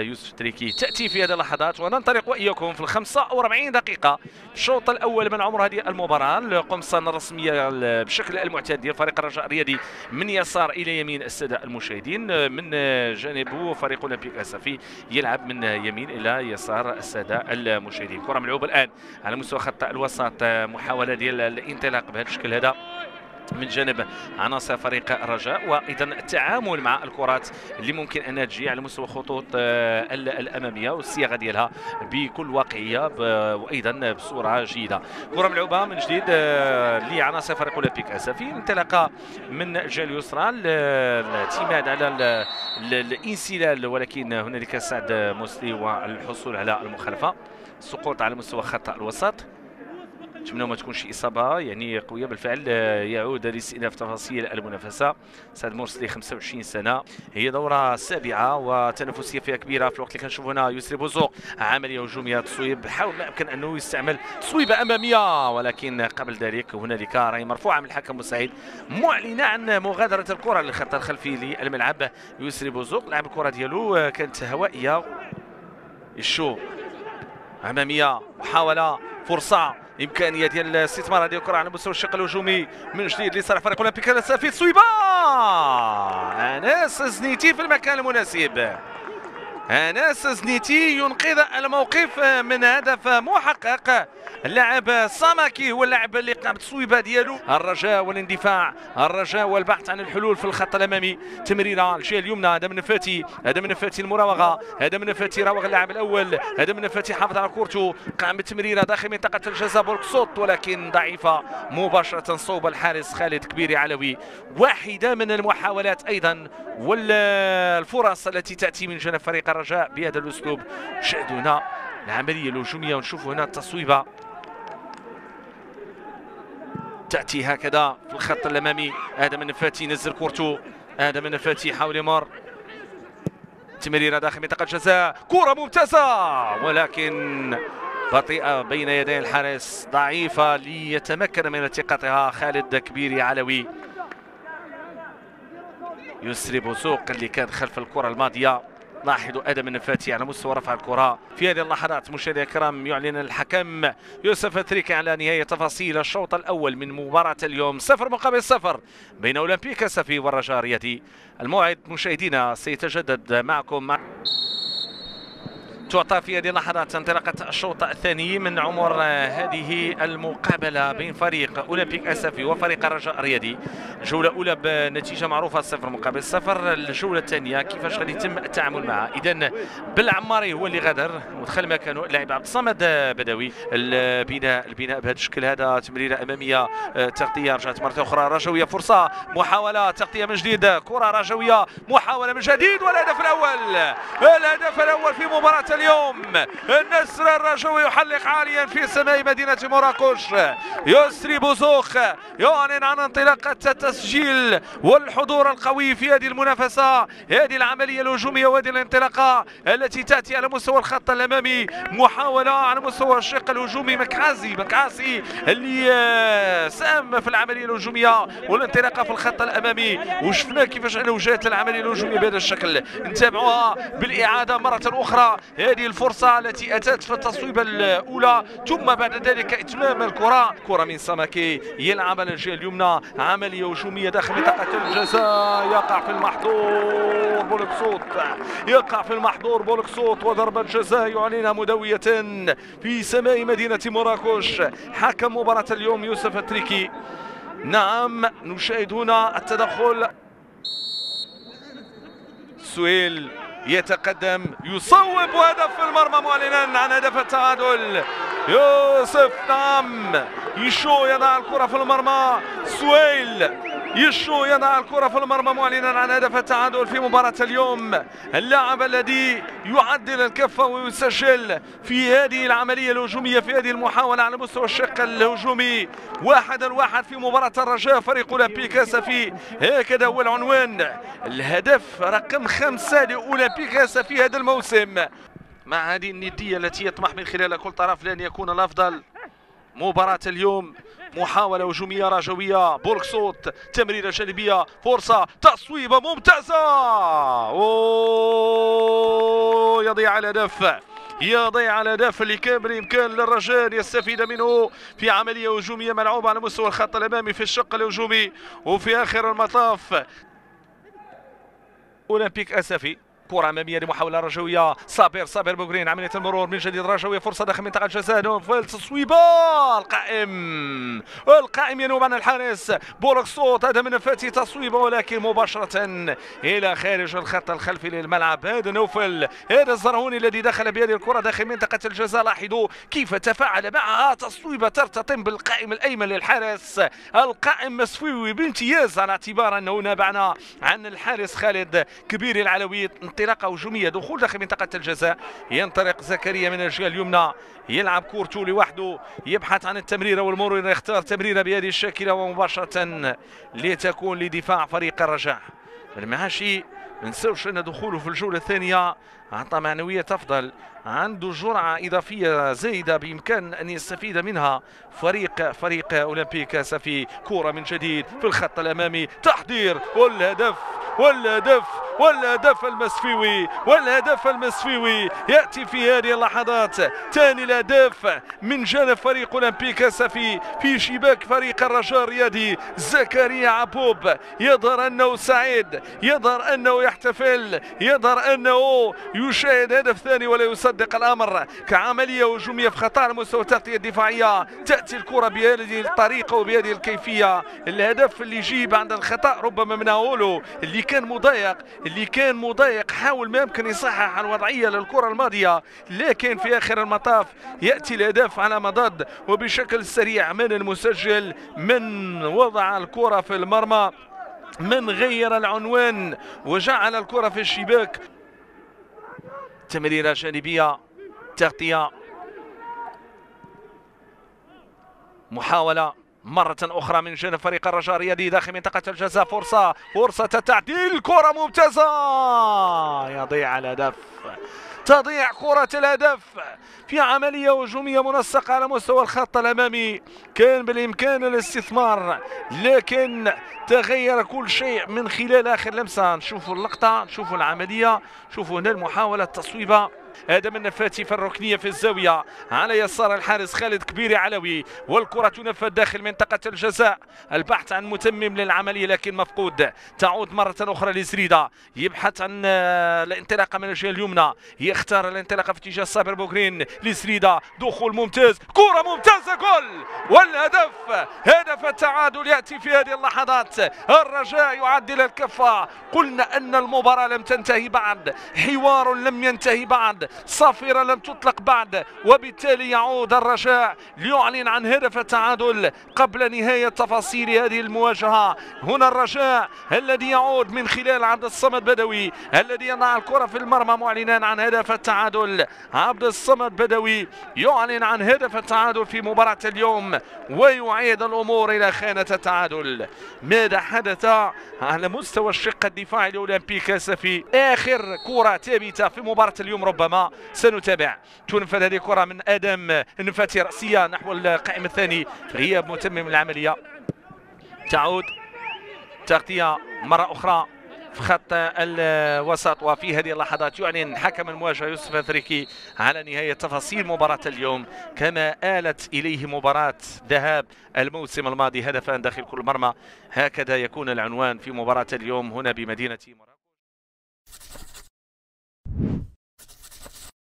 يوسف تريكي تأتي في هذه اللحظات، وننطلق وإياكم في 45 دقيقة الشوط الأول من عمر هذه المباراة. القمصان الرسمية بشكل المعتاد ديال فريق الرجاء الرياضي من يسار إلى يمين السادة المشاهدين، من جانبه فريق أولمبيك أسفي يلعب من يمين إلى يسار السادة المشاهدين. كرة ملعوبة الآن على مستوى خط الوسط، محاولة ديال الانطلاق بهذا الشكل هذا من جانب عناصر فريق الرجاء، وايضا التعامل مع الكرات اللي ممكن انها تجي على مستوى الخطوط الاماميه والصياغه ديالها بكل واقعيه وايضا بصوره جيده. كره ملعوبه من جديد لعناصر فريق اولمبيك اسفي، انطلاقه من الجهه اليسرى، الاعتماد على الانسلال، ولكن هنالك سعد موسلي والحصول على المخالفه، سقوط على مستوى خط الوسط. نتمنى ما تكونش اصابه يعني قويه بالفعل. يعود لاستئناف تفاصيل المنافسه. سعد مرسلي 25 سنه، هي دوره سابعه وتنافسيه فيها كبيره. في الوقت اللي كنشوف هنا يسري بوزوق عمليه هجوميه تصويب، حاول ما امكن انه يستعمل تصويبه اماميه، ولكن قبل ذلك هنالك راي مرفوعه من الحكم مساعد معلنه عن مغادره الكره للخط الخلفي للملعب. يسري بوزوق لعب الكره ديالو كانت هوائيه، الشو اماميه، محاوله، فرصه، امكانيه ديال استثمار هذه الكره على مستوى الشق الهجومي من جديد لصالح فريق اولمبيك الاسفي. تصويبه انس زنيتي في المكان المناسب. انس زنيتي ينقذ الموقف من هدف محقق. اللاعب ساماكي هو اللاعب اللي قام بالتصويبه ديالو. الرجاء والاندفاع، الرجاء والبحث عن الحلول في الخط الامامي. تمريره الجهه اليمنى، هذا من فاتي، هذا من فاتي المراوغه، هذا من فاتي راوغ اللاعب الاول، هذا من فاتي حافظ على كورته، قام بالتمريره داخل منطقه الجزاء بولكسوت، ولكن ضعيفه مباشره صوب الحارس خالد كبيري علوي. واحده من المحاولات ايضا والفرص التي تاتي من جانب فريق الرجاء بهذا الاسلوب. شاهدوا هنا العمليه الهجوميه ونشوفوا هنا التصويبه تأتي هكذا في الخط الأمامي. هذا من فاتي نزل كورتو، هذا من فاتي حاول يمر، تمريرة داخل منطقة الجزاء، كرة ممتازة ولكن بطيئة بين يدي الحارس، ضعيفة ليتمكن من التقاطها خالد كبيري علوي. يسري بوزوق اللي كان خلف الكرة الماضية. لاحظوا ادم النفاتي على مستوى رفع الكره في هذه اللحظات. مشاهدينا الكرام، يعلن الحكم يوسف تريكي على نهايه تفاصيل الشوط الاول من مباراه اليوم 0-0 بين اولمبيك اسفي والرجاء الرياضي. الموعد مشاهدينا سيتجدد معكم تعطى في هذه اللحظات انطلاقة الشوط الثاني من عمر هذه المقابلة بين فريق أولمبيك أسفي وفريق الرجاء الرياضي. الجولة الأولى بنتيجة معروفة 0-0. الجولة الثانية كيفاش غادي يتم التعامل معها. إذا بالعماري هو اللي غادر ودخل مكانه اللاعب عبد الصمد بدوي. البناء بهذا الشكل هذا، تمريرة أمامية، تغطية، رجعت مرة أخرى رجوية، فرصة، محاولة، تغطية من جديد، كرة رجوية، محاولة من جديد، والهدف الأول. الهدف الأول في مباراة اليوم. النسر الرجوي يحلق عاليا في سماء مدينة مراكش. يسري بوزوق يعلن عن انطلاقة التسجيل والحضور القوي في هذه المنافسة، هذه العملية الهجومية وهذه الانطلاقة التي تأتي على مستوى الخط الأمامي. محاولة على مستوى الشق الهجومي، مكعاسي اللي ساهم في العملية الهجومية والانطلاقة في الخط الأمامي، وشفنا كيفاش أنه جاءت العملية الهجومية بهذا الشكل. نتابعوها بالإعادة مرة أخرى، هذه الفرصة التي أتت في التصويبة الأولى، ثم بعد ذلك إتمام الكرة. كرة من سمكي يلعب على الجهة اليمنى، عملية هجومية داخل منطقة الجزاء، يقع في المحظور بولكسوت، يقع في المحظور بولكسوت، وضربة جزاء يعلنها مدوية في سماء مدينة مراكش. حكم مباراة اليوم يوسف تريكي. نعم، نشاهد هنا التدخل. سويل يتقدم، يصوب هدف في المرمى معلنا عن هدف التعادل. يوسف نعم يشو يضع الكرة في المرمى. سويل يشو يضع الكرة في المرمى معلنا عن هدف التعادل في مباراة اليوم. اللاعب الذي يعدل الكفة ويسجل في هذه العملية الهجومية، في هذه المحاولة على مستوى الشق الهجومي. 1-1 في مباراة الرجاء فريق أولمبيك أسفي. هكذا هو العنوان، الهدف رقم 5 لأولمبيك أسفي هذا الموسم، مع هذه الندية التي يطمح من خلالها كل طرف لأن يكون الأفضل. مباراة اليوم محاولة هجومية رجوية، بولكسوت، تمريرة جانبية، فرصة، تصويبة ممتازة. يضيع الهدف، يضيع الهدف اللي كان بالامكان للرجاء يستفيد منه في عمليه هجوميه ملعوبه على مستوى الخط الامامي في الشق الهجومي. وفي اخر المطاف اولمبيك اسفي كرة أمامية لمحاولة رجوية. صابر بوغرين عملية المرور من جديد رجوية، فرصة داخل منطقة الجزاء. نوفل تصويبة القائم ينوب عن الحارس بولك صوت. هذا من فاتي تصويبة ولكن مباشرة إلى خارج الخط الخلفي للملعب. هذا نوفل، هذا الزرهوني الذي دخل بهذه الكرة داخل منطقة الجزاء. لاحظوا كيف تفاعل معها، تصويبة ترتطم بالقائم الأيمن للحارس. القائم مسفوي بامتياز على اعتبار أنه نابعنا عن الحارس خالد كبير العلوي. انطلاقه هجوميه، دخول داخل منطقه الجزاء، ينطلق زكريا من الجهه اليمنى، يلعب كورته لوحده، يبحث عن التمريره والمرور، يختار تمريره بهذه الشاكله ومباشره لتكون لدفاع فريق الرجاء. المعاشي ما نساوش ان دخوله في الجوله الثانيه اعطى معنويات افضل، عنده جرعه اضافيه زايده بامكان ان يستفيد منها فريق اولمبيك اسفي. كره من جديد في الخط الامامي، تحضير والهدف المسفيوي ياتي في هذه اللحظات. ثاني الهدف من جانب فريق اولمبيك اسفي في شباك فريق الرجاء الرياضي. زكريا عبوب يظهر انه سعيد، يظهر انه يحتفل، يظهر انه يشاهد هدف ثاني ولا يصدق الامر. كعمليه هجوميه في خطا على مستوى التغطيه الدفاعيه، تاتي الكره بهذه الطريقه وبهذه الكيفيه. الهدف اللي يجيب عند الخطا ربما من هولو اللي كان مضايق حاول ما يمكن يصحح الوضعيه للكره الماضيه، لكن في اخر المطاف ياتي الهدف على مضض وبشكل سريع من المسجل، من وضع الكره في المرمى، من غير العنوان وجعل الكره في الشباك. تمريره جانبيه، تغطيه، محاوله مرة أخرى من جانب فريق الرجاء الرياضي داخل منطقة الجزاء. فرصة التعديل، كرة ممتازة، يضيع الهدف، تضيع كرة الهدف في عملية هجومية منسقة على مستوى الخط الأمامي. كان بالإمكان الاستثمار لكن تغير كل شيء من خلال آخر لمسة. نشوفوا اللقطة، نشوفوا العملية، شوفوا هنا المحاولة التصويبة. هذا من نفاتي في الركنيه في الزاويه على يسار الحارس خالد كبيري علوي، والكره تنفذ داخل منطقه الجزاء. البحث عن متمم للعمليه لكن مفقود. تعود مره اخرى لزريده، يبحث عن الانطلاقه من الجهه اليمنى، يختار الانطلاقه في اتجاه صابر بوغرين لزريده. دخول ممتاز، كره ممتازه، جول والهدف. هدف التعادل ياتي في هذه اللحظات. الرجاء يعدل الكفه. قلنا ان المباراه لم تنتهي بعد، حوار لم ينتهي بعد، صافرة لم تطلق بعد، وبالتالي يعود الرجاء ليعلن عن هدف التعادل قبل نهاية تفاصيل هذه المواجهة. هنا الرجاء الذي يعود من خلال عبد الصمد بدوي الذي يضع الكرة في المرمى معلنا عن هدف التعادل. عبد الصمد بدوي يعلن عن هدف التعادل في مباراة اليوم ويعيد الأمور إلى خانة التعادل. ماذا حدث على مستوى الشق الدفاعي لأولمبيك اسفي؟ آخر كرة ثابتة في مباراة اليوم ربما سنتابع. تنفذ هذه الكرة من آدم النفاتي رأسية نحو القائم الثاني، غياب متمم العملية. تعود تغطية مرة أخرى في خط الوسط، وفي هذه اللحظات يعلن حكم المواجهة يوسف أثريكي على نهاية تفاصيل مباراة اليوم كما آلت إليه مباراة ذهاب الموسم الماضي، هدفان داخل كل مرمى. هكذا يكون العنوان في مباراة اليوم هنا بمدينة